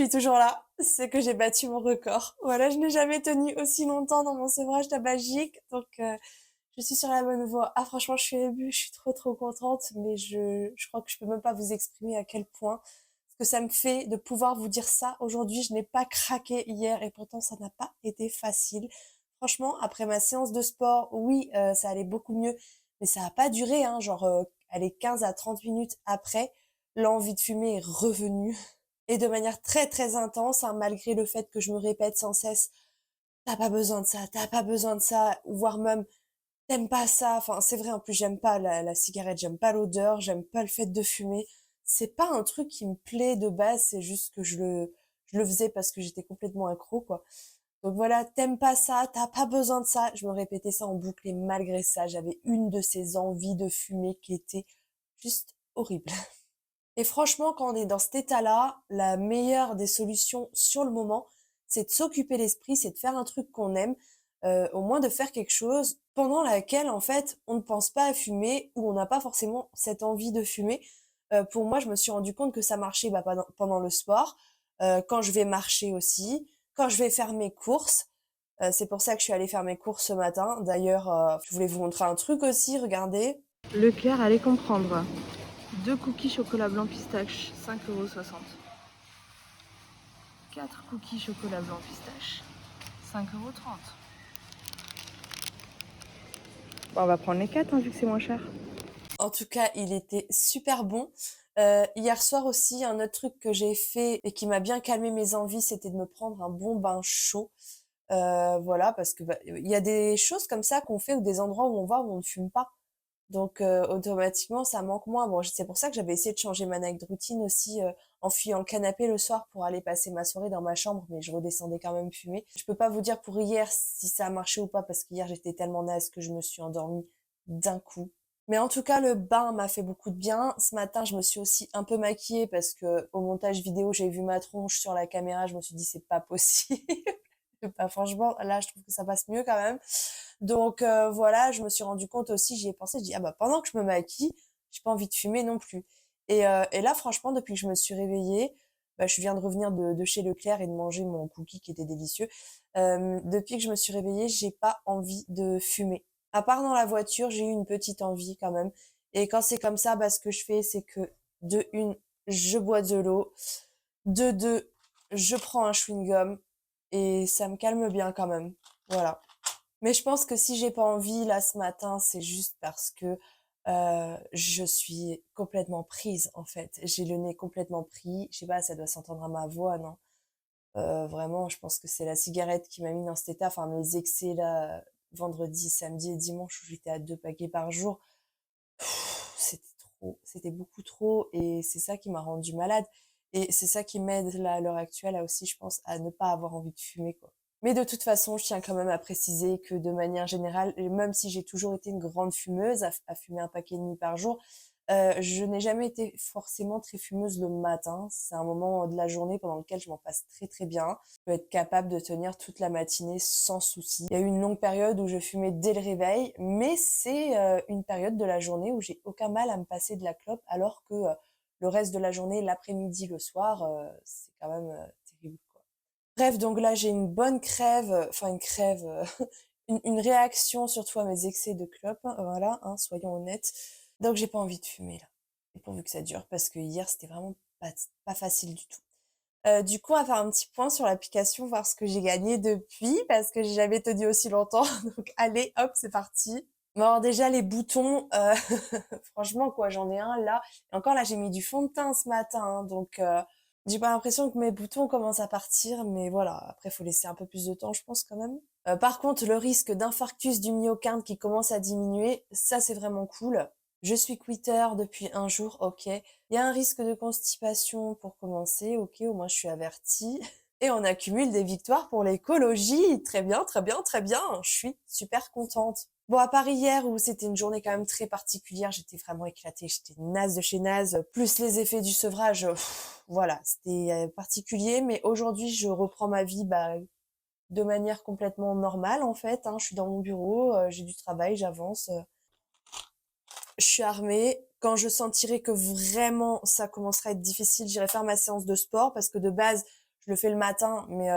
suis toujours là, c'est que j'ai battu mon record. Voilà, je n'ai jamais tenu aussi longtemps dans mon sevrage tabagique, donc je suis sur la bonne voie. Ah franchement, je suis émue, je suis trop contente, mais je crois que je peux même pas vous exprimer à quel point ce que ça me fait de pouvoir vous dire ça aujourd'hui. Je n'ai pas craqué hier et pourtant ça n'a pas été facile. Franchement, après ma séance de sport, oui, ça allait beaucoup mieux, mais ça a pas duré, hein, genre, allez, 15 à 30 minutes après, l'envie de fumer est revenue et de manière très intense, hein, malgré le fait que je me répète sans cesse: «Tu pas besoin de ça, tu pas besoin de ça», voire même: «Tu pas ça». Enfin, c'est vrai, en plus, j'aime pas la cigarette, j'aime pas l'odeur, j'aime pas le fait de fumer. C'est pas un truc qui me plaît de base, c'est juste que je le faisais parce que j'étais complètement accro, quoi. Donc voilà, «Tu pas ça, t'as pas besoin de ça». Je me répétais ça en boucle et malgré ça, j'avais une de ces envies de fumer qui était juste horrible. Et franchement, quand on est dans cet état-là, la meilleure des solutions sur le moment, c'est de s'occuper l'esprit, c'est de faire un truc qu'on aime, au moins de faire quelque chose pendant laquelle, en fait, on ne pense pas à fumer ou on n'a pas forcément cette envie de fumer. Pour moi, je me suis rendu compte que ça marchait, bah, pendant le sport, quand je vais marcher aussi, quand je vais faire mes courses. C'est pour ça que je suis allée faire mes courses ce matin. D'ailleurs, je voulais vous montrer un truc aussi, regardez. Leclerc, allez comprendre. 2 cookies chocolat blanc pistache, 5,60 €. 4 cookies chocolat blanc pistache, 5,30 €. Bon, on va prendre les 4, hein, vu que c'est moins cher. En tout cas, il était super bon. Hier soir aussi, un autre truc que j'ai fait et qui m'a bien calmé mes envies, c'était de me prendre un bon bain chaud. Voilà, parce que, bah, il y a des choses comme ça qu'on fait ou des endroits où on va où on ne fume pas. Donc automatiquement, ça manque moins. Bon, c'est pour ça que j'avais essayé de changer ma night routine aussi, en fuyant le canapé le soir pour aller passer ma soirée dans ma chambre, mais je redescendais quand même fumer. Je peux pas vous dire pour hier si ça a marché ou pas, parce qu'hier, j'étais tellement naze que je me suis endormie d'un coup. Mais en tout cas, le bain m'a fait beaucoup de bien. Ce matin, je me suis aussi un peu maquillée parce que au montage vidéo, j'ai vu ma tronche sur la caméra, je me suis dit: «C'est pas possible». Bah, franchement, là, je trouve que ça passe mieux quand même. Donc voilà, je me suis rendu compte aussi, j'y ai pensé, je dis: «Ah bah, pendant que je me maquille, j'ai pas envie de fumer non plus». Et là, franchement, depuis que je me suis réveillée, bah, je viens de revenir de chez Leclerc et de manger mon cookie qui était délicieux. Depuis que je me suis réveillée, j'ai pas envie de fumer. À part dans la voiture, j'ai eu une petite envie quand même. Et quand c'est comme ça, bah, ce que je fais, c'est que de une, je bois de l'eau, de deux, je prends un chewing-gum et ça me calme bien quand même. Voilà. Mais je pense que si j'ai pas envie là ce matin, c'est juste parce que je suis complètement prise en fait. J'ai le nez complètement pris. Je sais pas, ça doit s'entendre à ma voix, non? Vraiment, je pense que c'est la cigarette qui m'a mis dans cet état. Enfin, mes excès là, vendredi, samedi et dimanche où j'étais à 2 paquets par jour, c'était trop, c'était beaucoup trop et c'est ça qui m'a rendue malade et c'est ça qui m'aide là, à l'heure actuelle à aussi, je pense, à ne pas avoir envie de fumer, quoi. Mais de toute façon, je tiens quand même à préciser que de manière générale, et même si j'ai toujours été une grande fumeuse, à fumer un paquet et demi par jour, je n'ai jamais été forcément très fumeuse le matin. C'est un moment de la journée pendant lequel je m'en passe très bien. Je peux être capable de tenir toute la matinée sans souci. Il y a eu une longue période où je fumais dès le réveil, mais c'est une période de la journée où j'ai aucun mal à me passer de la clope, alors que le reste de la journée, l'après-midi, le soir, c'est quand même terrible, quoi. Bref, donc là, j'ai une bonne crève, enfin une crève, une réaction surtout à mes excès de clope, hein, voilà, hein, soyons honnêtes. Donc j'ai pas envie de fumer là. Et pourvu que ça dure, parce que hier, c'était vraiment pas facile du tout. Du coup, on va faire un petit point sur l'application, voir ce que j'ai gagné depuis, parce que j'ai jamais tenu aussi longtemps. Donc allez, hop, c'est parti. Bon, alors déjà les boutons, franchement quoi, j'en ai un là. Et encore là, j'ai mis du fond de teint ce matin, hein, donc j'ai pas l'impression que mes boutons commencent à partir, mais voilà. Après, faut laisser un peu plus de temps, je pense quand même. Par contre, le risque d'infarctus du myocarde qui commence à diminuer, ça c'est vraiment cool. Je suis quitter depuis un jour, ok. Il y a un risque de constipation pour commencer, ok, au moins je suis avertie. Et on accumule des victoires pour l'écologie. Très bien, très bien, très bien. Je suis super contente. Bon, à part hier où c'était une journée quand même très particulière, j'étais vraiment éclatée, j'étais naze de chez naze, plus les effets du sevrage, voilà, c'était particulier, mais aujourd'hui je reprends ma vie bah, de manière complètement normale en fait, hein. Je suis dans mon bureau, j'ai du travail, j'avance, je suis armée. Quand je sentirai que vraiment ça commencera à être difficile, j'irai faire ma séance de sport parce que de base, Je le fais le matin, mais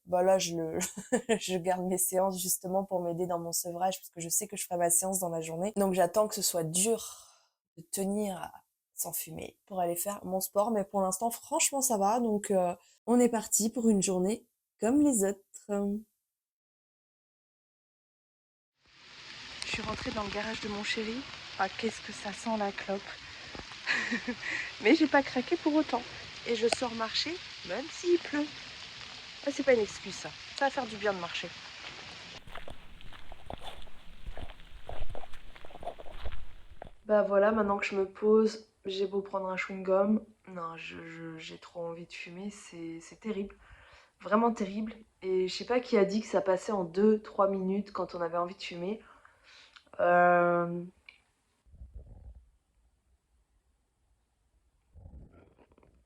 bah là, je garde mes séances justement pour m'aider dans mon sevrage parce que je sais que je ferai ma séance dans la journée. Donc j'attends que ce soit dur de tenir sans fumer pour aller faire mon sport. Mais pour l'instant, franchement, ça va. Donc on est parti pour une journée comme les autres. Je suis rentrée dans le garage de mon chéri. Ah, qu'est-ce que ça sent la clope. Mais j'ai pas craqué pour autant. Et je sors marcher même s'il pleut. Ah, c'est pas une excuse ça. Ça va faire du bien de marcher. Bah voilà, maintenant que je me pose, j'ai beau prendre un chewing-gum. Non, j'ai trop envie de fumer, c'est terrible. Vraiment terrible. Et je sais pas qui a dit que ça passait en 2-3 minutes quand on avait envie de fumer. Euh...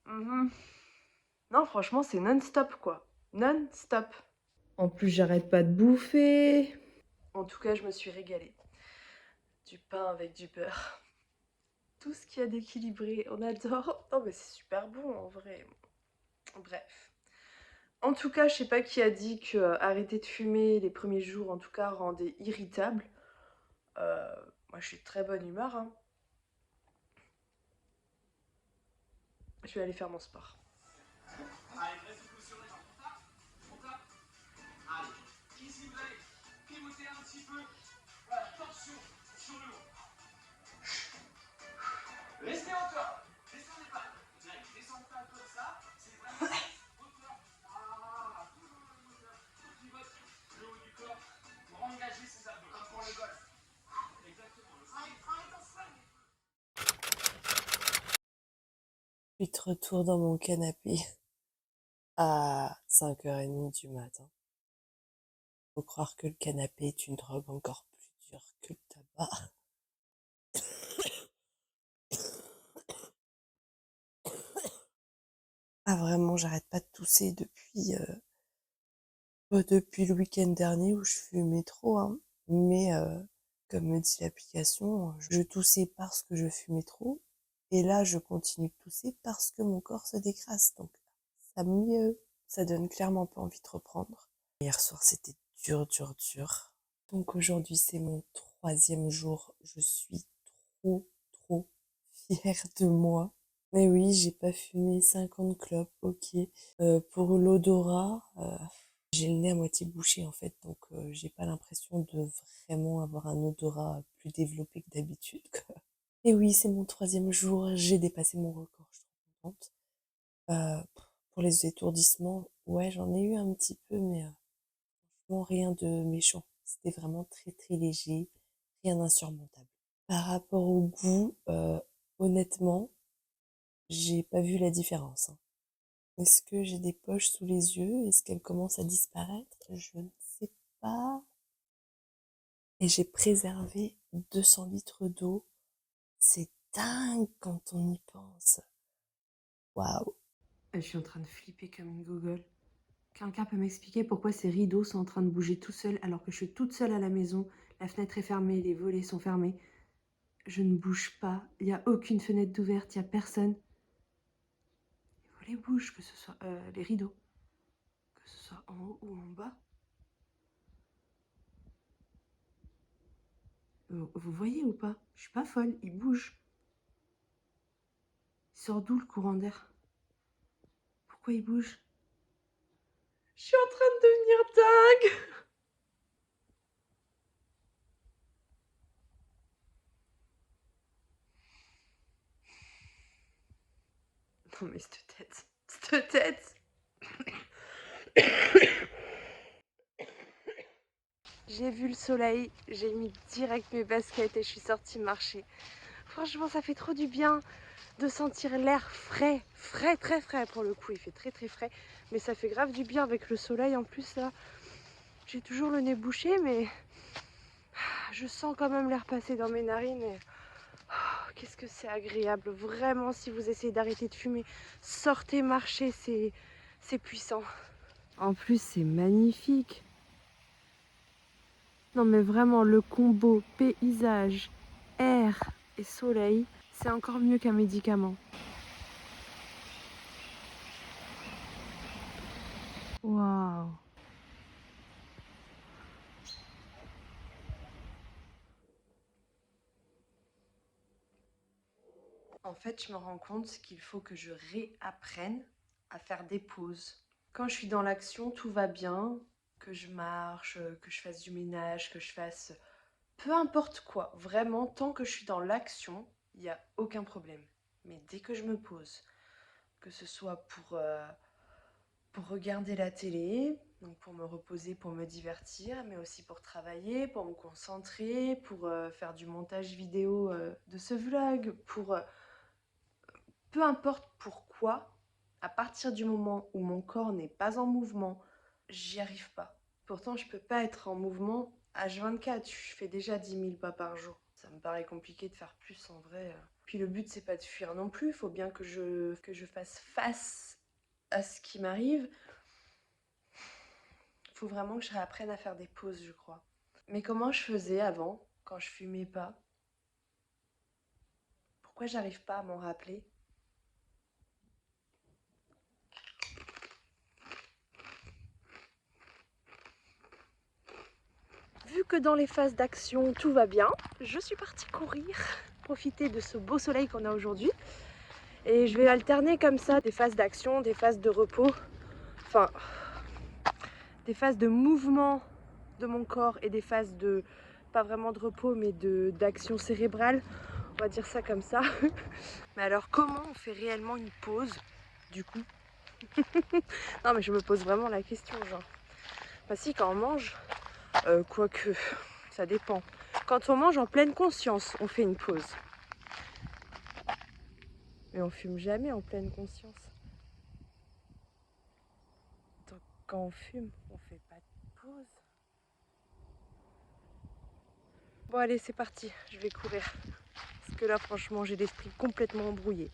mhm. Non, franchement, c'est non-stop quoi. Non-stop. En plus, j'arrête pas de bouffer. En tout cas, je me suis régalée. Du pain avec du beurre. Tout ce qu'il y a d'équilibré, on adore. Non, mais c'est super bon en vrai. Bref. En tout cas, je sais pas qui a dit que arrêter de fumer les premiers jours, en tout cas, rendait irritable. Moi, je suis de très bonne humeur. Hein. Je vais aller faire mon sport. Allez, reste positionné. On tape. Allez, ici vous allez pivoter un petit peu. Voilà, torsion sur le haut. Restez en hauteur. Descendez pas. Descendez pas comme ça. C'est vraiment hauteur. Ah, pivote le haut du corps pour engager ses abdos. Comme pour le golf. Exactement. Vite retour dans mon canapé à 5h30 du matin. Faut croire que le canapé est une drogue encore plus dure que le tabac. Ah vraiment, j'arrête pas de tousser depuis le week-end dernier où je fumais trop, hein. Mais comme me dit l'application, je toussais parce que je fumais trop. Et là, je continue de tousser parce que mon corps se décrasse. Donc ça mieux, ça donne clairement pas envie de reprendre. Hier soir, c'était dur, dur, dur. Donc aujourd'hui, c'est mon 3e jour. Je suis trop, trop fière de moi. Mais oui, j'ai pas fumé 50 clopes, ok. Pour l'odorat, j'ai le nez à moitié bouché en fait, donc j'ai pas l'impression de vraiment avoir un odorat plus développé que d'habitude, quoi. Et oui, c'est mon 3e jour, j'ai dépassé mon record, je suis trop contente. Euh, pour les étourdissements, ouais, j'en ai eu un petit peu, mais bon, rien de méchant. C'était vraiment très très léger, rien d'insurmontable. Par rapport au goût, honnêtement, j'ai pas vu la différence, hein. Est-ce que j'ai des poches sous les yeux? Est-ce qu'elles commencent à disparaître? Je ne sais pas. Et j'ai préservé 200 litres d'eau. C'est dingue quand on y pense. Waouh. Je suis en train de flipper comme une gogole. Quelqu'un peut m'expliquer pourquoi ces rideaux sont en train de bouger tout seuls alors que je suis toute seule à la maison, la fenêtre est fermée, les volets sont fermés. Je ne bouge pas, il n'y a aucune fenêtre d'ouverte, il n'y a personne. Les volets bougent, que ce soit les rideaux, que ce soit en haut ou en bas. Vous voyez ou pas? Je suis pas folle, il bouge. Il sort d'où le courant d'air? Pourquoi il bouge? Je suis en train de devenir dingue. Non mais cette tête. J'ai vu le soleil, j'ai mis direct mes baskets et je suis sortie marcher. Franchement, ça fait trop du bien de sentir l'air frais, frais, très frais pour le coup. Il fait très très frais, mais ça fait grave du bien avec le soleil en plus là. J'ai toujours le nez bouché, mais je sens quand même l'air passer dans mes narines. Et... oh, qu'est-ce que c'est agréable, vraiment. Si vous essayez d'arrêter de fumer, sortez marcher, c'est puissant. En plus, c'est magnifique. Non mais vraiment, le combo paysage, air et soleil, c'est encore mieux qu'un médicament. Waouh. En fait, je me rends compte qu'il faut que je réapprenne à faire des pauses. Quand je suis dans l'action, tout va bien, que je marche, que je fasse du ménage, que je fasse peu importe quoi. Vraiment, tant que je suis dans l'action, il n'y a aucun problème. Mais dès que je me pose, que ce soit pour regarder la télé, donc pour me reposer, pour me divertir, mais aussi pour travailler, pour me concentrer, pour faire du montage vidéo de ce vlog, pour peu importe pourquoi, à partir du moment où mon corps n'est pas en mouvement, j'y arrive pas. Pourtant, je peux pas être en mouvement H24. Je fais déjà 10 000 pas par jour. Ça me paraît compliqué de faire plus en vrai. Puis le but, c'est pas de fuir non plus. Il faut bien que je fasse face à ce qui m'arrive. Il faut vraiment que je réapprenne à faire des pauses, je crois. Mais comment je faisais avant, quand je fumais pas? Pourquoi j'arrive pas à m'en rappeler? Vu que dans les phases d'action tout va bien, je suis partie courir, profiter de ce beau soleil qu'on a aujourd'hui. Et je vais alterner comme ça des phases d'action, des phases de repos, enfin des phases de mouvement de mon corps et des phases de, pas vraiment de repos, mais d'action cérébrale, on va dire ça comme ça. Mais alors comment on fait réellement une pause du coup? Non mais je me pose vraiment la question, genre. Bah si, quand on mange, quoique, ça dépend. Quand on mange en pleine conscience, on fait une pause. Mais on fume jamais en pleine conscience. Donc quand on fume, on fait pas de pause. Bon allez, c'est parti, je vais courir. Parce que là, franchement, j'ai l'esprit complètement embrouillé.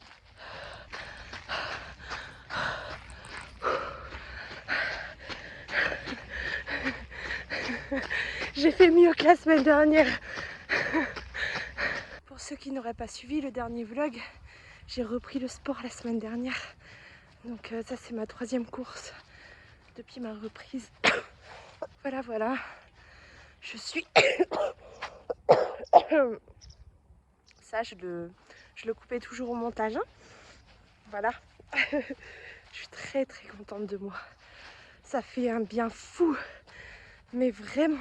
J'ai fait mieux que la semaine dernière. Pour ceux qui n'auraient pas suivi le dernier vlog, j'ai repris le sport la semaine dernière. Donc ça, c'est ma 3e course depuis ma reprise. Voilà, voilà. Je suis... Ça, je le coupais toujours au montage. Hein. Voilà. Je suis très très contente de moi. Ça fait un bien fou. Mais vraiment...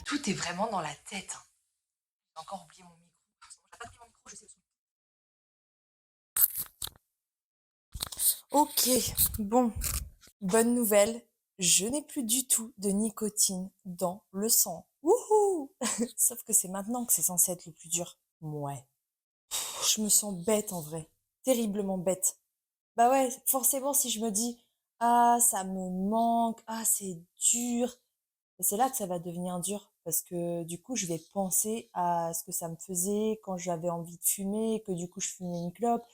Tout est vraiment dans la tête. Hein. J'ai encore oublié mon micro. J'ai pas oublié mon micro, je sais où. Ok, bon, bonne nouvelle. Je n'ai plus du tout de nicotine dans le sang. Wouhou! Sauf que c'est maintenant que c'est censé être le plus dur. Ouais. Je me sens bête en vrai. Terriblement bête. Bah ouais, forcément si je me dis ah ça me manque, ah c'est dur, c'est là que ça va devenir dur parce que du coup je vais penser à ce que ça me faisait quand j'avais envie de fumer, que du coup je fumais une clope,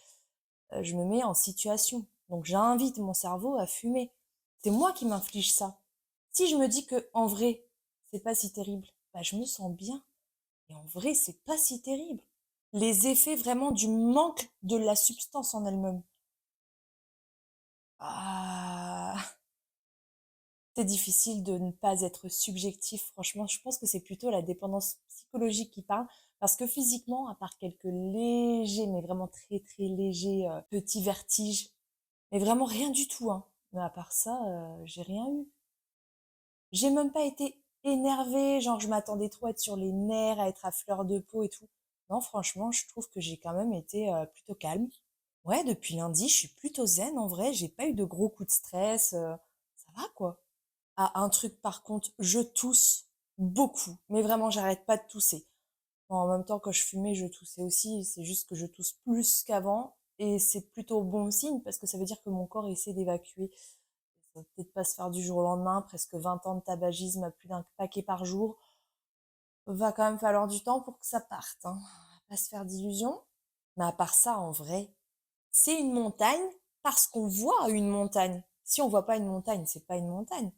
je me mets en situation. Donc j'invite mon cerveau à fumer. C'est moi qui m'inflige ça. Si je me dis que en vrai c'est pas si terrible, bah je me sens bien. Et en vrai c'est pas si terrible. Les effets vraiment du manque de la substance en elle-même. Ah, c'est difficile de ne pas être subjectif. Franchement, je pense que c'est plutôt la dépendance psychologique qui parle. Parce que physiquement, à part quelques légers, mais vraiment très très légers petits vertiges, mais vraiment rien du tout, hein. Mais à part ça, j'ai rien eu. J'ai même pas été énervée, genre je m'attendais trop à être sur les nerfs, à être à fleur de peau et tout. Non, franchement, je trouve que j'ai quand même été plutôt calme. Ouais, depuis lundi, je suis plutôt zen en vrai. J'ai pas eu de gros coups de stress. Ça va quoi. Ah, un truc par contre, je tousse, beaucoup, mais vraiment, j'arrête pas de tousser. En même temps, quand je fumais, je toussais aussi, c'est juste que je tousse plus qu'avant et c'est plutôt bon signe parce que ça veut dire que mon corps essaie d'évacuer. Ça va peut-être pas se faire du jour au lendemain, presque 20 ans de tabagisme à plus d'un paquet par jour. Va quand même falloir du temps pour que ça parte, hein. On va pas se faire d'illusions. Mais à part ça, en vrai, c'est une montagne parce qu'on voit une montagne. Si on voit pas une montagne, c'est pas une montagne.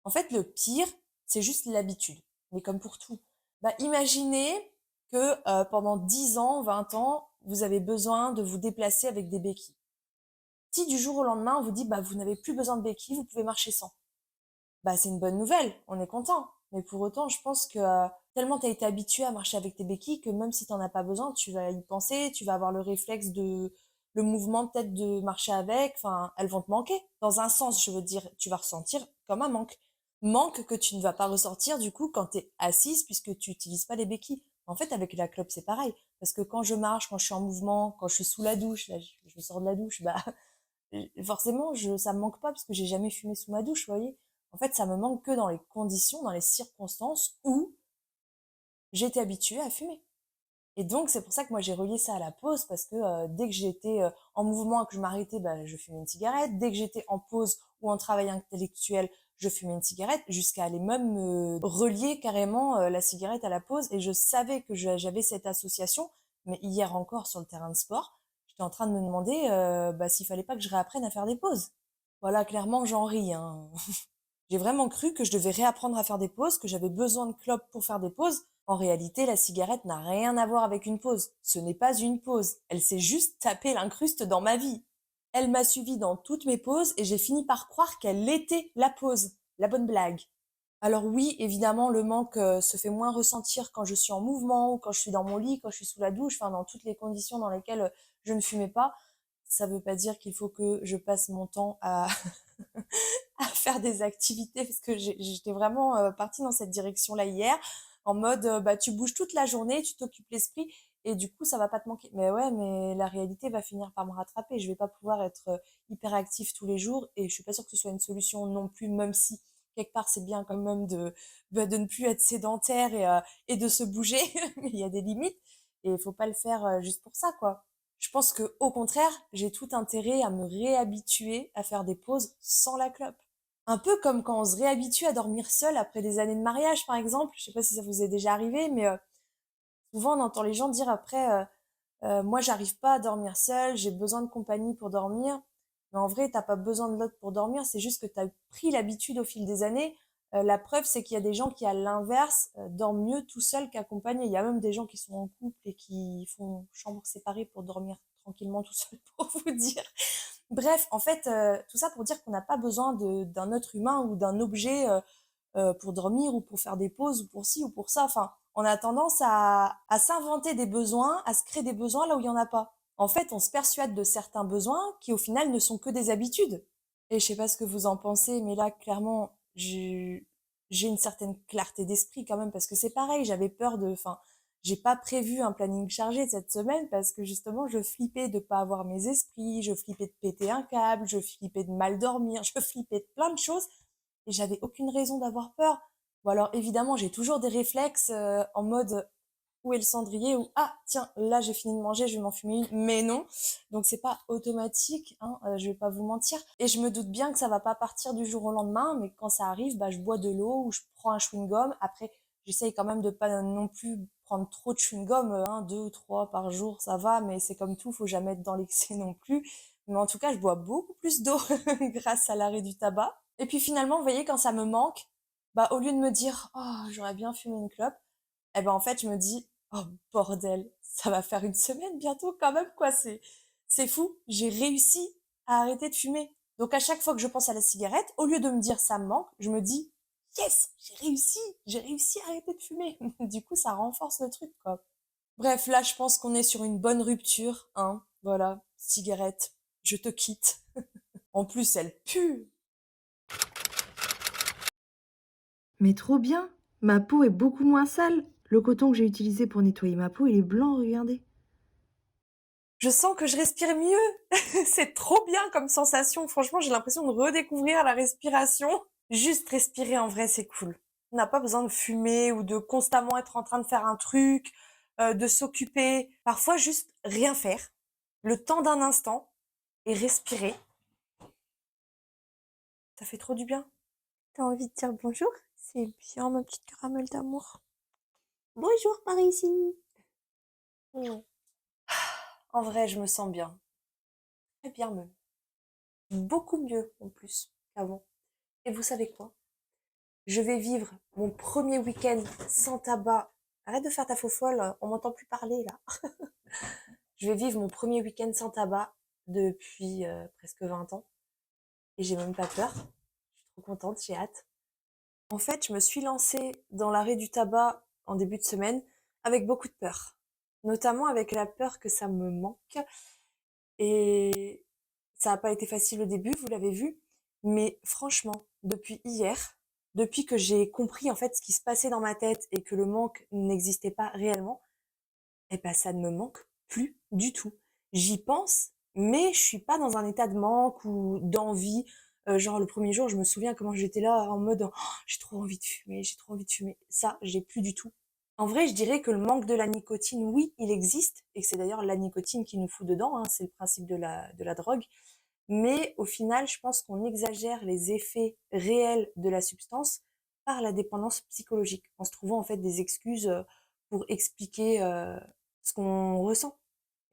En fait, le pire, c'est juste l'habitude. Mais comme pour tout. Bah, imaginez que pendant 10 ans, 20 ans, vous avez besoin de vous déplacer avec des béquilles. Si du jour au lendemain, on vous dit, bah, vous n'avez plus besoin de béquilles, vous pouvez marcher sans. Bah, c'est une bonne nouvelle, on est content. Mais pour autant, je pense que tellement tu as été habitué à marcher avec tes béquilles que même si tu n'en as pas besoin, tu vas y penser, tu vas avoir le réflexe de le mouvement peut-être de marcher avec, enfin, elles vont te manquer. Dans un sens, je veux dire, tu vas ressentir comme un manque. Manque que tu ne vas pas ressentir du coup quand tu es assise puisque tu n'utilises pas les béquilles. En fait, avec la clope, c'est pareil. Parce que quand je marche, quand je suis en mouvement, quand je suis sous la douche, là, je sors de la douche, bah, forcément, ça me manque pas parce que j'ai jamais fumé sous ma douche, vous voyez. En fait, ça me manque que dans les conditions, dans les circonstances où j'étais habituée à fumer. Et donc, c'est pour ça que moi, j'ai relié ça à la pause parce que dès que j'étais en mouvement et que je m'arrêtais, bah, je fumais une cigarette. Dès que j'étais en pause ou en travail intellectuel, je fumais une cigarette jusqu'à aller même relier carrément la cigarette à la pause. Et je savais que j'avais cette association. Mais hier encore, sur le terrain de sport, j'étais en train de me demander bah, s'il fallait pas que je réapprenne à faire des pauses. Voilà, clairement, j'en ris, hein. J'ai vraiment cru que je devais réapprendre à faire des pauses, que j'avais besoin de clopes pour faire des pauses. En réalité, la cigarette n'a rien à voir avec une pause. Ce n'est pas une pause. Elle s'est juste tapée l'incruste dans ma vie. Elle m'a suivi dans toutes mes pauses et j'ai fini par croire qu'elle était la pause, la bonne blague. Alors oui, évidemment, le manque se fait moins ressentir quand je suis en mouvement ou quand je suis dans mon lit, quand je suis sous la douche, enfin dans toutes les conditions dans lesquelles je ne fumais pas. Ça veut pas dire qu'il faut que je passe mon temps à à faire des activités parce que j'étais vraiment partie dans cette direction-là hier, en mode bah tu bouges toute la journée, tu t'occupes l'esprit et du coup ça va pas te manquer. Mais ouais, mais la réalité va finir par me rattraper. Je vais pas pouvoir être hyper active tous les jours et je suis pas sûre que ce soit une solution non plus, même si quelque part c'est bien quand même de ne plus être sédentaire et de se bouger, mais il y a des limites et il faut pas le faire juste pour ça quoi. Je pense que au contraire, j'ai tout intérêt à me réhabituer à faire des pauses sans la clope. Un peu comme quand on se réhabitue à dormir seul après des années de mariage, par exemple. Je sais pas si ça vous est déjà arrivé, mais souvent on entend les gens dire après, moi j'arrive pas à dormir seul, j'ai besoin de compagnie pour dormir. Mais en vrai, t'as pas besoin de l'autre pour dormir, c'est juste que t'as pris l'habitude au fil des années. La preuve, c'est qu'il y a des gens qui, à l'inverse, dorment mieux tout seul qu'accompagnés. Il y a même des gens qui sont en couple et qui font chambre séparée pour dormir tranquillement tout seul, pour vous dire. Bref, en fait, tout ça pour dire qu'on n'a pas besoin d'un autre humain ou d'un objet pour dormir ou pour faire des pauses ou pour ci ou pour ça. Enfin, on a tendance à s'inventer des besoins, à se créer des besoins là où il n'y en a pas. En fait, on se persuade de certains besoins qui au final ne sont que des habitudes. Et je sais pas ce que vous en pensez, mais là, clairement, j'ai une certaine clarté d'esprit quand même parce que c'est pareil, j'avais peur enfin, j'ai pas prévu un planning chargé cette semaine parce que justement, je flippais de pas avoir mes esprits, je flippais de péter un câble, je flippais de mal dormir, je flippais de plein de choses et j'avais aucune raison d'avoir peur. Ou alors, évidemment, j'ai toujours des réflexes en mode où est le cendrier ou ah tiens là j'ai fini de manger je vais m'en fumer une mais non donc c'est pas automatique hein, je vais pas vous mentir et je me doute bien que ça va pas partir du jour au lendemain mais quand ça arrive bah je bois de l'eau ou je prends un chewing gum après j'essaye quand même de pas non plus prendre trop de chewing gum un deux ou trois par jour ça va mais c'est comme tout faut jamais être dans l'excès non plus mais en tout cas je bois beaucoup plus d'eau grâce à l'arrêt du tabac et puis finalement vous voyez quand ça me manque bah au lieu de me dire oh j'aurais bien fumé une clope eh ben en fait je me dis oh bordel, ça va faire une semaine bientôt quand même quoi, c'est fou, j'ai réussi à arrêter de fumer. Donc à chaque fois que je pense à la cigarette, au lieu de me dire ça me manque, je me dis yes, j'ai réussi à arrêter de fumer. Du coup, ça renforce le truc quoi. Bref, là je pense qu'on est sur une bonne rupture, hein. Voilà, cigarette, je te quitte. En plus, elle pue. Mais trop bien! Ma peau est beaucoup moins sale. Le coton que j'ai utilisé pour nettoyer ma peau, il est blanc, regardez. Je sens que je respire mieux. C'est trop bien comme sensation. Franchement, j'ai l'impression de redécouvrir la respiration. Juste respirer en vrai, c'est cool. On n'a pas besoin de fumer ou de constamment être en train de faire un truc, de s'occuper. Parfois, juste rien faire, le temps d'un instant et respirer, ça fait trop du bien. T'as envie de dire bonjour? C'est bien, ma petite caramel d'amour. Bonjour par ici. Mm. En vrai, je me sens bien. Très bien même. Beaucoup mieux en plus qu'avant. Et vous savez quoi? Je vais vivre mon premier week-end sans tabac. Arrête de faire ta faux folle, on m'entend plus parler là. Je vais vivre mon premier week-end sans tabac depuis presque 20 ans. Et j'ai même pas peur. Je suis trop contente, j'ai hâte. En fait, je me suis lancée dans l'arrêt du tabac en début de semaine avec beaucoup de peur. Notamment avec la peur que ça me manque. Et ça n'a pas été facile au début, vous l'avez vu. Mais franchement, depuis hier, depuis que j'ai compris en fait ce qui se passait dans ma tête et que le manque n'existait pas réellement, eh ben ça ne me manque plus du tout. J'y pense, mais je suis pas dans un état de manque ou d'envie. Genre le premier jour, je me souviens comment j'étais là en mode oh, j'ai trop envie de fumer, j'ai trop envie de fumer. Ça, j'ai plus du tout. En vrai, je dirais que le manque de la nicotine, oui, il existe, et que c'est d'ailleurs la nicotine qui nous fout dedans, hein, c'est le principe de la drogue. Mais au final, je pense qu'on exagère les effets réels de la substance par la dépendance psychologique, en se trouvant en fait des excuses pour expliquer ce qu'on ressent.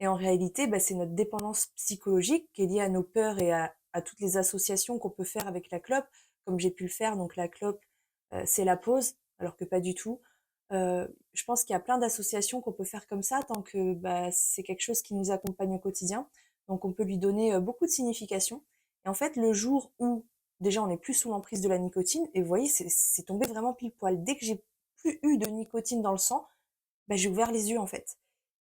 Et en réalité, bah, c'est notre dépendance psychologique qui est liée à nos peurs et à toutes les associations qu'on peut faire avec la clope, comme j'ai pu le faire. Donc la clope, c'est la pause, alors que pas du tout. Je pense qu'il y a plein d'associations qu'on peut faire comme ça tant que bah, c'est quelque chose qui nous accompagne au quotidien. Donc on peut lui donner beaucoup de signification. Et en fait, le jour où déjà on n'est plus sous l'emprise de la nicotine, et vous voyez, c'est tombé vraiment pile poil. Dès que j'ai plus eu de nicotine dans le sang, bah, j'ai ouvert les yeux en fait.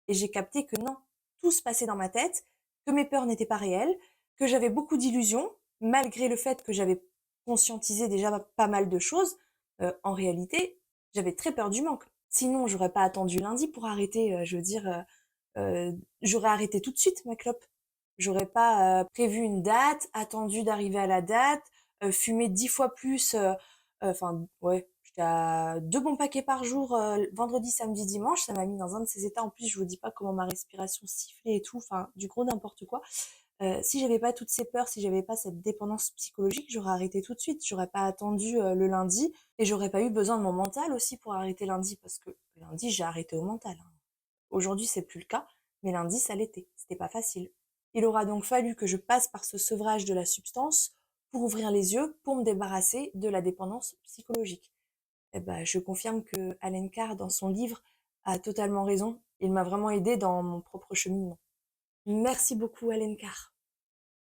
Et j'ai capté que non, tout se passait dans ma tête, que mes peurs n'étaient pas réelles, que j'avais beaucoup d'illusions, malgré le fait que j'avais conscientisé déjà pas mal de choses. En réalité, j'avais très peur du manque. Sinon, j'aurais pas attendu lundi pour arrêter. Je veux dire, j'aurais arrêté tout de suite ma clope. J'aurais pas prévu une date, attendu d'arriver à la date, fumé 10 fois plus. Enfin, ouais, j'étais à 2 bons paquets par jour, vendredi, samedi, dimanche. Ça m'a mis dans un de ces états. En plus, je vous dis pas comment ma respiration sifflait et tout. Enfin, du gros n'importe quoi. Si j'avais pas toutes ces peurs, si j'avais pas cette dépendance psychologique, j'aurais arrêté tout de suite. J'aurais pas attendu le lundi et j'aurais pas eu besoin de mon mental aussi pour arrêter lundi parce que lundi, j'ai arrêté au mental, hein. Aujourd'hui, c'est plus le cas, mais lundi, ça l'était. C'était pas facile. Il aura donc fallu que je passe par ce sevrage de la substance pour ouvrir les yeux, pour me débarrasser de la dépendance psychologique. Eh ben, je confirme que Allen Carr, dans son livre, a totalement raison. Il m'a vraiment aidé dans mon propre cheminement. Merci beaucoup, Allen Carr.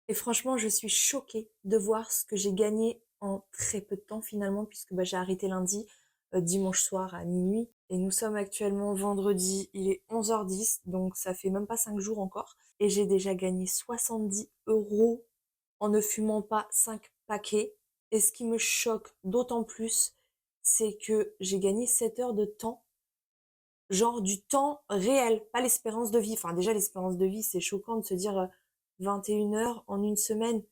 Et franchement, je suis choquée de voir ce que j'ai gagné en très peu de temps finalement, puisque bah, j'ai arrêté lundi, dimanche soir à minuit. Et nous sommes actuellement vendredi, il est 11h10, donc ça fait même pas 5 jours encore. Et j'ai déjà gagné 70 € en ne fumant pas 5 paquets. Et ce qui me choque d'autant plus, c'est que j'ai gagné 7 heures de temps, genre du temps réel, pas l'espérance de vie. Enfin déjà l'espérance de vie, c'est choquant de se dire 21 heures en une semaine.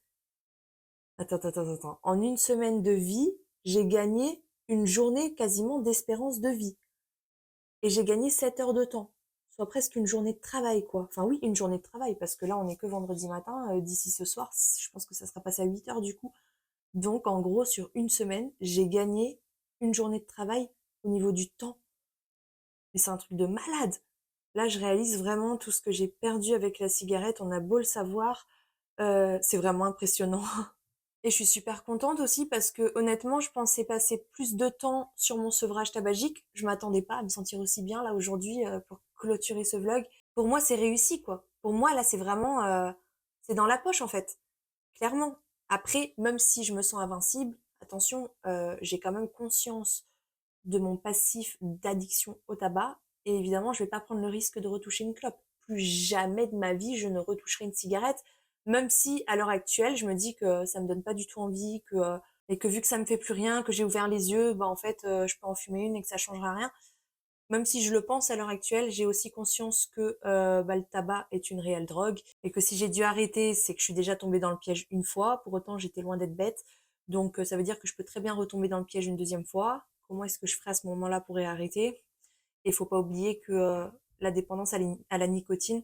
Attends. En une semaine de vie, j'ai gagné une journée quasiment d'espérance de vie. Et j'ai gagné 7 heures de temps. Soit presque une journée de travail, quoi. Enfin oui, une journée de travail, parce que là, on est que vendredi matin. D'ici ce soir, je pense que ça sera passé à 8 heures du coup. Donc, en gros, sur une semaine, j'ai gagné une journée de travail au niveau du temps. Mais c'est un truc de malade. Là, je réalise vraiment tout ce que j'ai perdu avec la cigarette. On a beau le savoir, c'est vraiment impressionnant. Et je suis super contente aussi parce que honnêtement, je pensais passer plus de temps sur mon sevrage tabagique. Je m'attendais pas à me sentir aussi bien là aujourd'hui pour clôturer ce vlog. Pour moi, c'est réussi quoi. Pour moi, là, c'est vraiment, c'est dans la poche en fait, clairement. Après, même si je me sens invincible, attention, j'ai quand même conscience de mon passif d'addiction au tabac. Et évidemment, je vais pas prendre le risque de retoucher une clope. Plus jamais de ma vie, je ne retoucherai une cigarette. Même si, à l'heure actuelle, je me dis que ça me donne pas du tout envie, et que vu que ça me fait plus rien, que j'ai ouvert les yeux, bah, en fait, je peux en fumer une et que ça changera rien. Même si je le pense à l'heure actuelle, j'ai aussi conscience que bah, le tabac est une réelle drogue et que si j'ai dû arrêter, c'est que je suis déjà tombée dans le piège une fois. Pour autant, j'étais loin d'être bête. Donc, ça veut dire que je peux très bien retomber dans le piège une deuxième fois, comment est-ce que je ferai à ce moment-là pour y arrêter. Et faut pas oublier que la dépendance à la nicotine,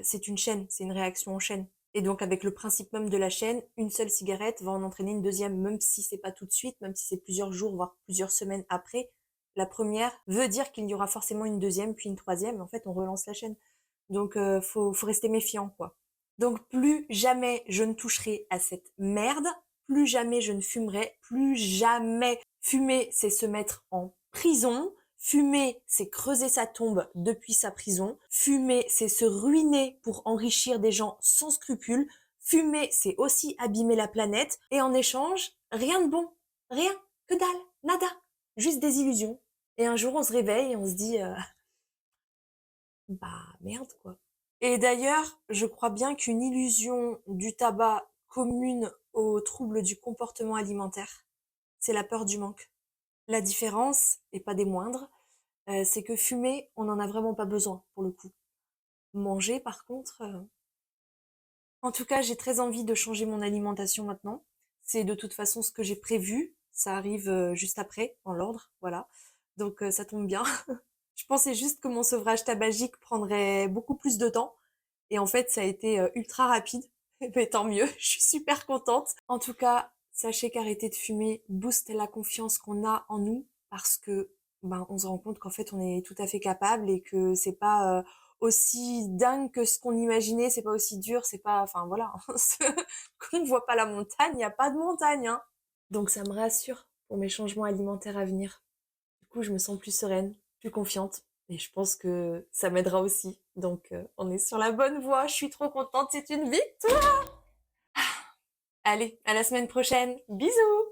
c'est une chaîne, c'est une réaction en chaîne. Et donc avec le principe même de la chaîne, une seule cigarette va en entraîner une deuxième, même si c'est pas tout de suite, même si c'est plusieurs jours, voire plusieurs semaines après. La première veut dire qu'il y aura forcément une deuxième, puis une troisième. En fait, on relance la chaîne. Donc faut rester méfiant, quoi. Donc plus jamais je ne toucherai à cette merde, plus jamais je ne fumerai, plus jamais. Fumer, c'est se mettre en prison. Fumer, c'est creuser sa tombe depuis sa prison. Fumer, c'est se ruiner pour enrichir des gens sans scrupules. Fumer, c'est aussi abîmer la planète. Et en échange, rien de bon. Rien. Que dalle. Nada. Juste des illusions. Et un jour, on se réveille et on se dit, bah merde, quoi. Et d'ailleurs, je crois bien qu'une illusion du tabac commune aux troubles du comportement alimentaire, c'est la peur du manque. La différence, et pas des moindres, c'est que fumer, on n'en a vraiment pas besoin, pour le coup. Manger, par contre... En tout cas, j'ai très envie de changer mon alimentation maintenant. C'est de toute façon ce que j'ai prévu. Ça arrive juste après, dans l'ordre, voilà. Donc ça tombe bien. Je pensais juste que mon sevrage tabagique prendrait beaucoup plus de temps. Et en fait, ça a été ultra rapide. Mais tant mieux, je suis super contente. En tout cas, sachez qu'arrêter de fumer booste la confiance qu'on a en nous parce que on se rend compte qu'en fait, on est tout à fait capable et que c'est pas aussi dingue que ce qu'on imaginait, c'est pas aussi dur, c'est pas, enfin voilà, qu'on ne voit pas la montagne, il n'y a pas de montagne, hein. Donc ça me rassure pour mes changements alimentaires à venir. Du coup, je me sens plus sereine, plus confiante. Et je pense que ça m'aidera aussi. Donc, on est sur la bonne voie. Je suis trop contente. C'est une victoire. Allez, à la semaine prochaine. Bisous!